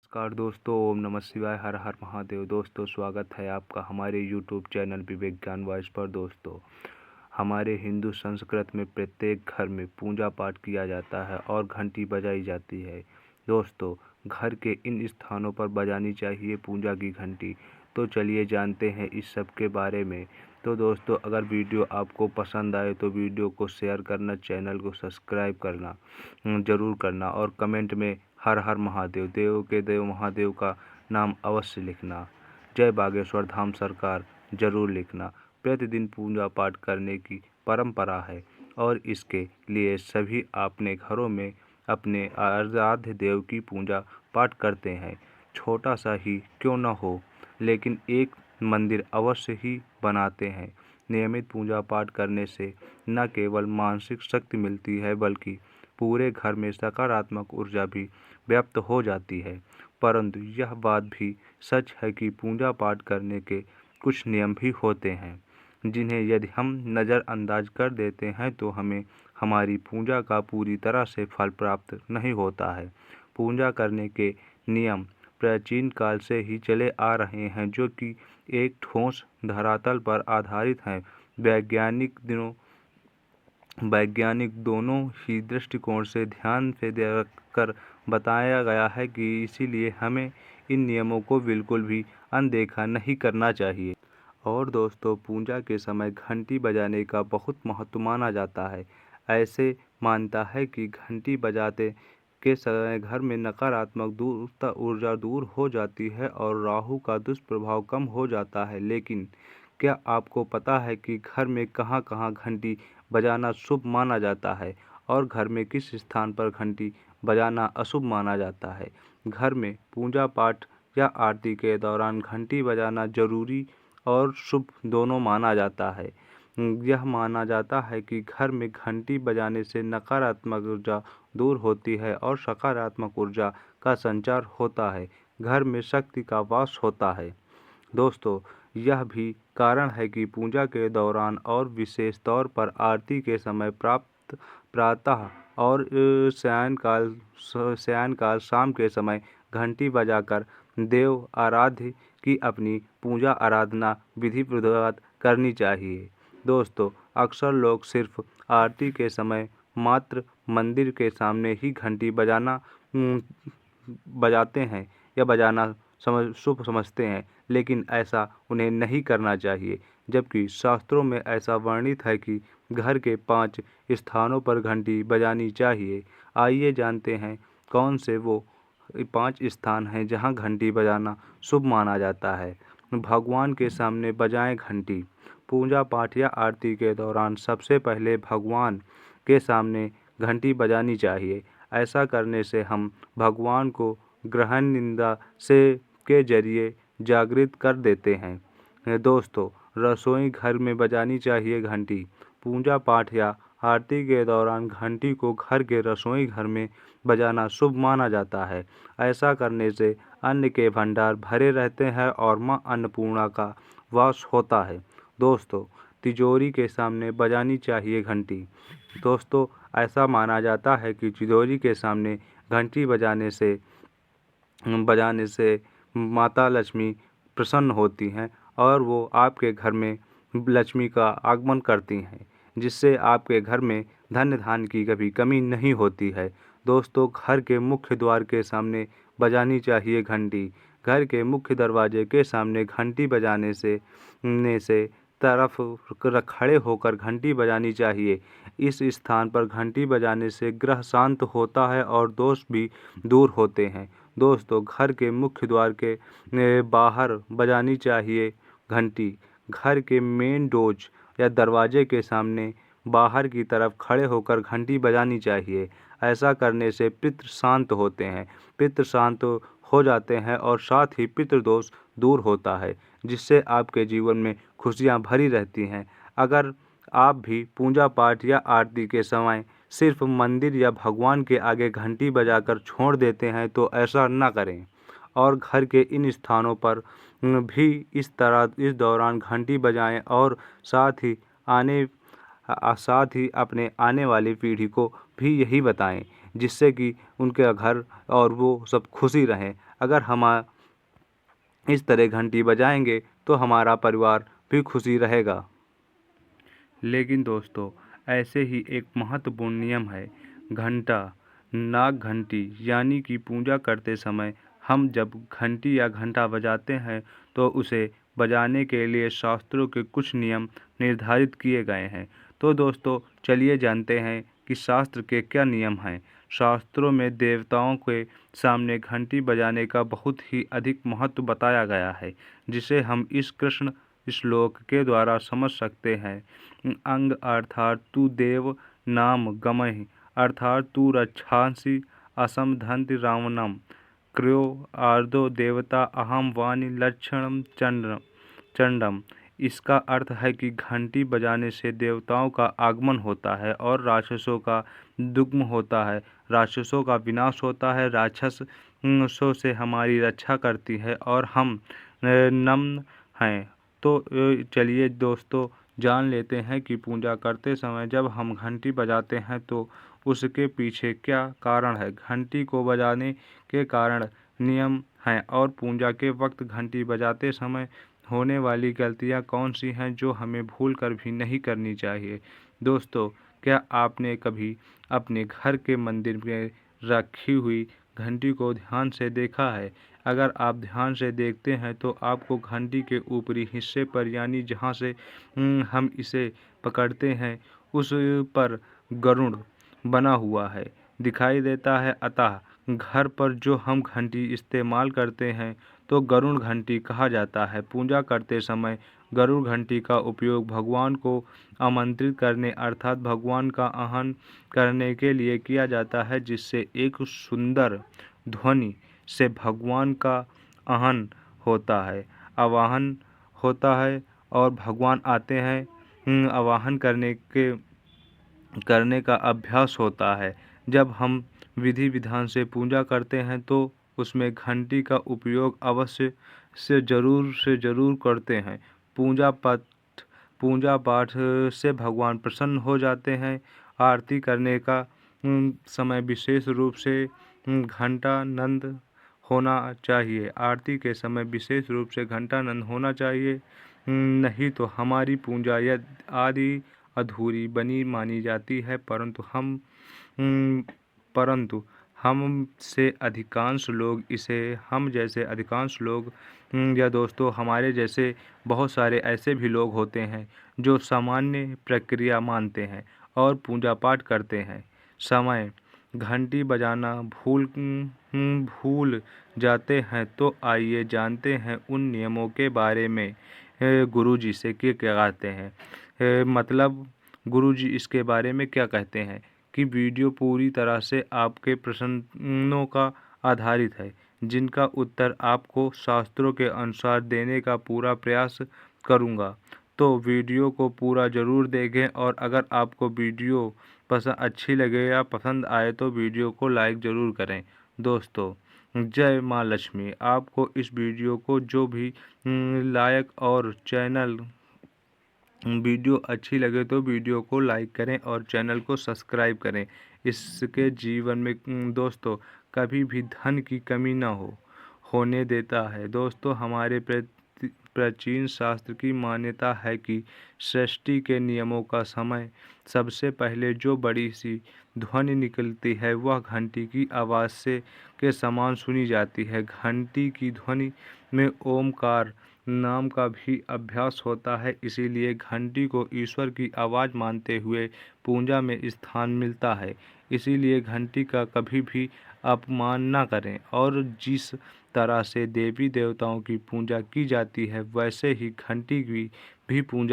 नमस्कार दोस्तों, ओम नमः शिवाय, हर हर महादेव। दोस्तों, स्वागत है आपका हमारे यूट्यूब चैनल विवेक ज्ञान वॉइस पर। दोस्तों, हमारे हिंदू संस्कृति में प्रत्येक घर में पूजा पाठ किया जाता है और घंटी बजाई जाती है। दोस्तों, घर के इन स्थानों पर बजानी चाहिए पूजा की घंटी। तो चलिए जानते हैं इस सब के बारे में। तो दोस्तों, अगर वीडियो आपको पसंद आए तो वीडियो को शेयर करना, चैनल को सब्सक्राइब करना ज़रूर करना और कमेंट में हर हर महादेव, देव के देव महादेव का नाम अवश्य लिखना। जय बागेश्वर धाम सरकार जरूर लिखना। प्रतिदिन पूजा पाठ करने की परंपरा है और इसके लिए सभी अपने घरों में अपने आराध्य देव की पूजा पाठ करते हैं। छोटा सा ही क्यों न हो, लेकिन एक मंदिर अवश्य ही बनाते हैं। नियमित पूजा पाठ करने से न केवल मानसिक शक्ति मिलती है बल्कि पूरे घर में सकारात्मक ऊर्जा भी व्याप्त हो जाती है। परंतु यह बात भी सच है कि पूजा पाठ करने के कुछ नियम भी होते हैं, जिन्हें यदि हम नज़रअंदाज कर देते हैं तो हमें हमारी पूजा का पूरी तरह से फल प्राप्त नहीं होता है। पूजा करने के नियम प्राचीन काल से ही चले आ रहे हैं, जो कि एक ठोस धरातल पर आधारित हैं। वैज्ञानिक दोनों ही दृष्टिकोण से ध्यान से रखकर बताया गया है कि इसीलिए हमें इन नियमों को बिल्कुल भी अनदेखा नहीं करना चाहिए। और दोस्तों, पूजा के समय घंटी बजाने का बहुत महत्व माना जाता है। ऐसे मानता है कि घंटी बजाते के समय घर में नकारात्मक ऊर्जा दूर हो जाती है और राहु का दुष्प्रभाव कम हो जाता है। लेकिन क्या आपको पता है कि घर में कहाँ कहाँ घंटी बजाना शुभ माना जाता है और घर में किस स्थान पर घंटी बजाना अशुभ माना जाता है? घर में पूजा पाठ या आरती के दौरान घंटी बजाना जरूरी और शुभ दोनों माना जाता है। यह माना जाता है कि घर में घंटी बजाने से नकारात्मक ऊर्जा दूर होती है और सकारात्मक ऊर्जा का संचार होता है। घर में शक्ति का वास होता है। दोस्तों, यह भी कारण है कि पूजा के दौरान और विशेष तौर पर आरती के समय प्रातः और सायंकाल शाम के समय घंटी बजाकर देव आराध्य की अपनी पूजा आराधना विधि पूर्वक करनी चाहिए। दोस्तों, अक्सर लोग सिर्फ आरती के समय मात्र मंदिर के सामने ही घंटी बजाते हैं या बजाना शुभ समझते हैं, लेकिन ऐसा उन्हें नहीं करना चाहिए। जबकि शास्त्रों में ऐसा वर्णित है कि घर के 5 स्थानों पर घंटी बजानी चाहिए। आइए जानते हैं कौन से वो 5 स्थान हैं जहां घंटी बजाना शुभ माना जाता है। भगवान के सामने बजाएं घंटी। पूजा पाठ या आरती के दौरान सबसे पहले भगवान के सामने घंटी बजानी चाहिए। ऐसा करने से हम भगवान को ग्रहण निंदा से के जरिए जागृत कर देते हैं। दोस्तों, रसोई घर में बजानी चाहिए घंटी। पूजा पाठ या आरती के दौरान घंटी को घर के रसोई घर में बजाना शुभ माना जाता है। ऐसा करने से अन्न के भंडार भरे रहते हैं और मां अन्नपूर्णा का वास होता है। दोस्तों, तिजोरी के सामने बजानी चाहिए घंटी। दोस्तों, ऐसा माना जाता है कि तिजोरी के सामने घंटी बजाने से माता लक्ष्मी प्रसन्न होती हैं और वो आपके घर में लक्ष्मी का आगमन करती हैं, जिससे आपके घर में धन धान की कभी कमी नहीं होती है। दोस्तों, घर के मुख्य द्वार के सामने बजानी चाहिए घंटी। घर के मुख्य दरवाजे के सामने घंटी बजाने से तरफ खड़े होकर घंटी बजानी चाहिए। इस स्थान पर घंटी बजाने से ग्रह शांत होता है और दोष भी दूर होते हैं। दोस्तों, घर के मुख्य द्वार के बाहर बजानी चाहिए घंटी। घर के मेन डोज या दरवाजे के सामने बाहर की तरफ खड़े होकर घंटी बजानी चाहिए। ऐसा करने से पितृ शांत होते हैं, पितृ शांत हो जाते हैं और साथ ही पितृदोष दूर होता है, जिससे आपके जीवन में खुशियां भरी रहती हैं। अगर आप भी पूजा पाठ या आरती के समय सिर्फ मंदिर या भगवान के आगे घंटी बजाकर छोड़ देते हैं तो ऐसा न करें और घर के इन स्थानों पर भी इस दौरान घंटी बजाएं और साथ ही अपने आने वाली पीढ़ी को भी यही बताएं, जिससे कि उनके घर और वो सब खुशी रहें। अगर हम इस तरह घंटी बजाएंगे तो हमारा परिवार भी खुशी रहेगा। लेकिन दोस्तों, ऐसे ही एक महत्वपूर्ण नियम है घंटा नाग घंटी, यानी कि पूजा करते समय हम जब घंटी या घंटा बजाते हैं तो उसे बजाने के लिए शास्त्रों के कुछ नियम निर्धारित किए गए हैं। तो दोस्तों, चलिए जानते हैं कि शास्त्र के क्या नियम हैं। शास्त्रों में देवताओं के सामने घंटी बजाने का बहुत ही अधिक महत्व बताया गया है, जिसे हम इस कृष्ण श्लोक के द्वारा समझ सकते हैं। अंग अर्थात तू देव नाम गमहि, अर्थात तू रक्षांसि असमधन्ति रावणम, क्रो आर्दो देवता अहम वाणी लक्षणम चंडम। इसका अर्थ है कि घंटी बजाने से देवताओं का आगमन होता है और राक्षसों का दुग्म होता है, राक्षसों का विनाश होता है, राक्षसों से हमारी रक्षा करती है और हम नम्र हैं। तो चलिए दोस्तों, जान लेते हैं कि पूजा करते समय जब हम घंटी बजाते हैं तो उसके पीछे क्या कारण है, घंटी को बजाने के कारण नियम हैं और पूजा के वक्त घंटी बजाते समय होने वाली गलतियां कौन सी हैं जो हमें भूल कर भी नहीं करनी चाहिए। दोस्तों, क्या आपने कभी अपने घर के मंदिर में रखी हुई घंटी को ध्यान से देखा है? अगर आप ध्यान से देखते हैं तो आपको घंटी के ऊपरी हिस्से पर, यानी जहां से हम इसे पकड़ते हैं, उस पर गरुड़ बना हुआ है दिखाई देता है। अतः घर पर जो हम घंटी इस्तेमाल करते हैं तो गरुड़ घंटी कहा जाता है। पूजा करते समय गरुड़ घंटी का उपयोग भगवान को आमंत्रित करने अर्थात भगवान का आह्वान करने के लिए किया जाता है, जिससे एक सुंदर ध्वनि से भगवान का आह्वान होता है, आवाहन होता है और भगवान आते हैं। आवाहन करने का अभ्यास होता है। जब हम विधि विधान से पूजा करते हैं तो उसमें घंटी का उपयोग अवश्य से ज़रूर करते हैं। पूजा पाठ से भगवान प्रसन्न हो जाते हैं। आरती करने का समय विशेष रूप से घंटानंद होना चाहिए। आरती के समय विशेष रूप से घंटानंद होना चाहिए, नहीं तो हमारी पूजा आदि अधूरी बनी मानी जाती है। परंतु हम जैसे अधिकांश लोग या दोस्तों हमारे जैसे बहुत सारे ऐसे भी लोग होते हैं जो सामान्य प्रक्रिया मानते हैं और पूजा पाठ करते हैं समय घंटी बजाना भूल जाते हैं। तो आइए जानते हैं उन नियमों के बारे में गुरुजी से क्या कहते हैं। मतलब गुरुजी इसके बारे में क्या कहते हैं कि वीडियो पूरी तरह से आपके प्रश्नों का आधारित है, जिनका उत्तर आपको शास्त्रों के अनुसार देने का पूरा प्रयास करूंगा। तो वीडियो को पूरा ज़रूर देखें और अगर आपको वीडियो अच्छी लगे या पसंद आए तो वीडियो को लाइक ज़रूर करें। दोस्तों, जय माँ लक्ष्मी। आपको इस वीडियो को जो भी लायक और वीडियो अच्छी लगे तो वीडियो को लाइक करें और चैनल को सब्सक्राइब करें। इसके जीवन में दोस्तों कभी भी धन की कमी ना होने देता है। दोस्तों, हमारे प्राचीन शास्त्र की मान्यता है कि सृष्टि के नियमों का समय सबसे पहले जो बड़ी सी ध्वनि निकलती है वह घंटी की आवाज़ से के समान सुनी जाती है। घंटी की ध्वनि में ओमकार नाम का भी अभ्यास होता है, इसीलिए घंटी को ईश्वर की आवाज़ मानते हुए पूजा में स्थान मिलता है। इसीलिए घंटी का कभी भी अपमान न करें और जिस तरह से देवी देवताओं की पूजा की जाती है वैसे ही घंटी की भी पूजा